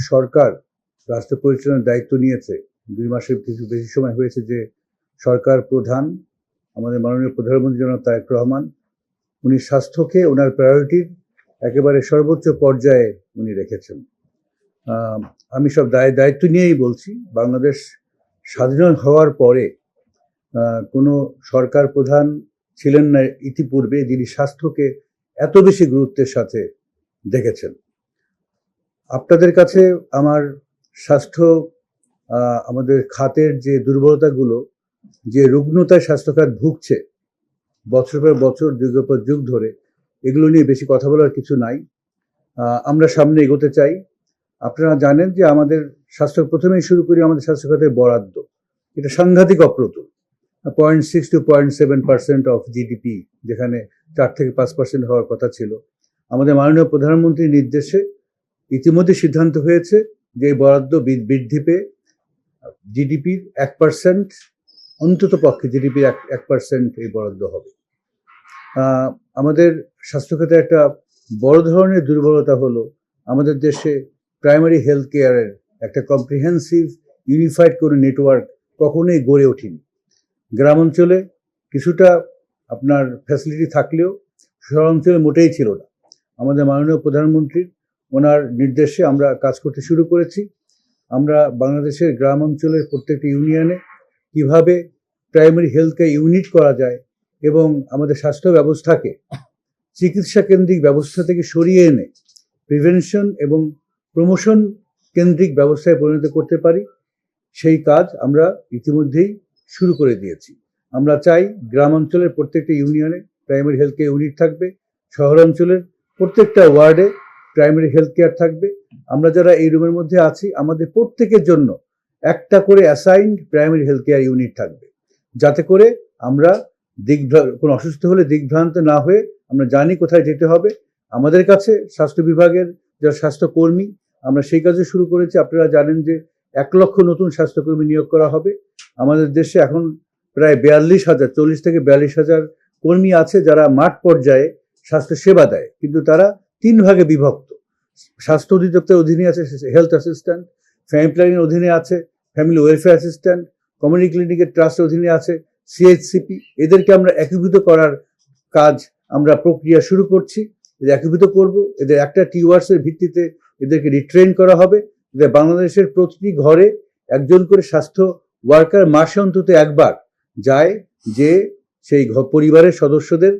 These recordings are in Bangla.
সরকার রাষ্ট্র পরিচালনার দায়িত্ব নিয়েছে, 2 মাসের কিছু বেশি সময় হয়েছে যে সরকার প্রধান আমাদের মাননীয় প্রধানমন্ত্রী জনাব তারেক রহমান, উনি স্বাস্থ্যকে ওনার প্রায়োরিটির একেবারে সর্বোচ্চ পর্যায়ে উনি রেখেছেন। আমি সব দায়িত্ব নিয়েই বলছি, বাংলাদেশ স্বাধীন হওয়ার পরে কোনো সরকার প্রধান ছিলেন না ইতিপূর্বে যিনি স্বাস্থ্যকে এত বেশি গুরুত্বের সাথে দেখেছেন। আপনাদের কাছে আমার স্বাস্থ্য, আমাদের খাতের যে দুর্বলতাগুলো, যে রুগ্নতায় স্বাস্থ্যখাত ভুগছে বছর পর বছর, যুগের পর যুগ ধরে, এগুলো নিয়ে বেশি কথা বলার কিছু নাই। আমরা সামনে এগোতে চাই। আপনারা জানেন যে আমাদের স্বাস্থ্য, প্রথমেই শুরু করি আমাদের স্বাস্থ্য খাতের বরাদ্দ। এটা সাংঘাতিক অপ্রতুল, 0.6 to 0.7% অফ জিডিপি, যেখানে 4 থেকে 5% হওয়ার কথা ছিল। আমাদের মাননীয় প্রধানমন্ত্রীর নির্দেশে ইতিমধ্যে সিদ্ধান্ত হয়েছে যে এই বরাদ্দ বৃদ্ধি পেয়ে জিডিপির 1%, অন্তত পক্ষে জিডিপির 1% এই বরাদ্দ হবে। আমাদের স্বাস্থ্যখাতে একটা বড় ধরনের দুর্বলতা হলো আমাদের দেশে প্রাইমারি হেলথ কেয়ারের একটা কম্প্রিহেন্সিভ ইউনিফাইড কোনো নেটওয়ার্ক কখনোই গড়ে ওঠেনি। গ্রাম অঞ্চলে কিছুটা আপনার ফ্যাসিলিটি থাকলেও শহরাঞ্চলে মোটেই ছিল না। আমাদের মাননীয় প্রধানমন্ত্রীর ওনার নির্দেশে আমরা কাজ করতে শুরু করেছি। আমরা বাংলাদেশের গ্রাম অঞ্চলের প্রত্যেকটি ইউনিয়নে কিভাবে প্রাইমারি হেলথ কেয়ার ইউনিট করা যায় এবং আমাদের স্বাস্থ্য ব্যবস্থাকে চিকিৎসা কেন্দ্রিক ব্যবস্থা থেকে সরিয়ে এনে প্রিভেনশন এবং প্রমোশন কেন্দ্রিক ব্যবস্থায় পরিণত করতে পারি, সেই কাজ আমরা ইতিমধ্যেই শুরু করে দিয়েছি। আমরা চাই গ্রাম অঞ্চলের প্রত্যেকটা ইউনিয়নে প্রাইমারি হেলথ কেয়ার ইউনিট থাকবে, শহরাঞ্চলের প্রত্যেকটা ওয়ার্ডে প্রাইমারি হেলথ কেয়ার থাকবে। আমরা যারা এই রুমের মধ্যে আছি, আমাদের প্রত্যেকের জন্য একটা করে assigned primary health care unit থাকবে, যাতে করে আমরা কোনো অসুস্থ হলে দিগ্ভ্রান্ত না হয়ে আমরা জানি কোথায় যেতে হবে। আমাদের কাছে স্বাস্থ্য বিভাগের যারা স্বাস্থ্যকর্মী, আমরা সেই কাজে শুরু করেছি। আপনারা জানেন যে 1 লক্ষ নতুন স্বাস্থ্যকর্মী নিয়োগ করা হবে। আমাদের দেশে এখন প্রায় 42,000, 40 থেকে 42,000 কর্মী আছে যারা মাঠ পর্যায়ে স্বাস্থ্য সেবা দেয়, কিন্তু তারা 3 ভাগে বিভক্ত। স্বাস্থ্য অধিদপ্তরের অধীনে আছে হেলথ অ্যাসিস্ট্যান্ট, ফ্যামিলি প্ল্যানিংয়ের অধীনে আছে ফ্যামিলি ওয়েলফেয়ার অ্যাসিস্ট্যান্ট, কমিউনিটি ক্লিনিকের ট্রাস্টের অধীনে আছে সিএইচসিপি। এদেরকে আমরা একীভূত করার কাজ, আমরা প্রক্রিয়া শুরু করছি। এদের একীভূত করব, এদের একটা টিওয়ার্সের ভিত্তিতে এদেরকে রিট্রেন করা হবে। বাংলাদেশের প্রতিটি ঘরে একজন করে স্বাস্থ্য ওয়ার্কার মাসে অন্তত একবার যায়, যে সেই পরিবারের সদস্যদের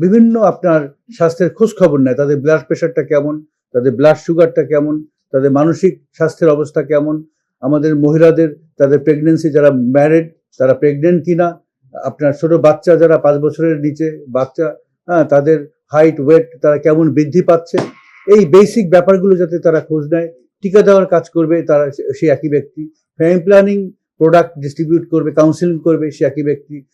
বিভিন্ন আপনার স্বাস্থ্যের খোঁজ খবর নেয়। তাদের ব্লাড প্রেশারটা কেমন, তাদের ব্লাড সুগারটা কেমন, তাদের মানসিক স্বাস্থ্যের অবস্থা কেমন, আমাদের মহিলাদের তাদের প্রেগনেন্সি, যারা ম্যারিড তারা প্রেগনেন্ট কিনা, আপনার ছোট বাচ্চা যারা 5 বছরের নিচে বাচ্চা, তাদের হাইট ওয়েট তারা কেমন বৃদ্ধি পাচ্ছে, এই বেসিক ব্যাপারগুলো যাতে তারা খোঁজ নেয়। টিকা দেওয়ার কাজ করবে তারা, সে একই ব্যক্তি। ফ্যামিলি প্ল্যানিং প্রোডাক্ট ডিস্ট্রিবিউট করবে, কাউন্সিলিং করবে, সে একই ব্যক্তি।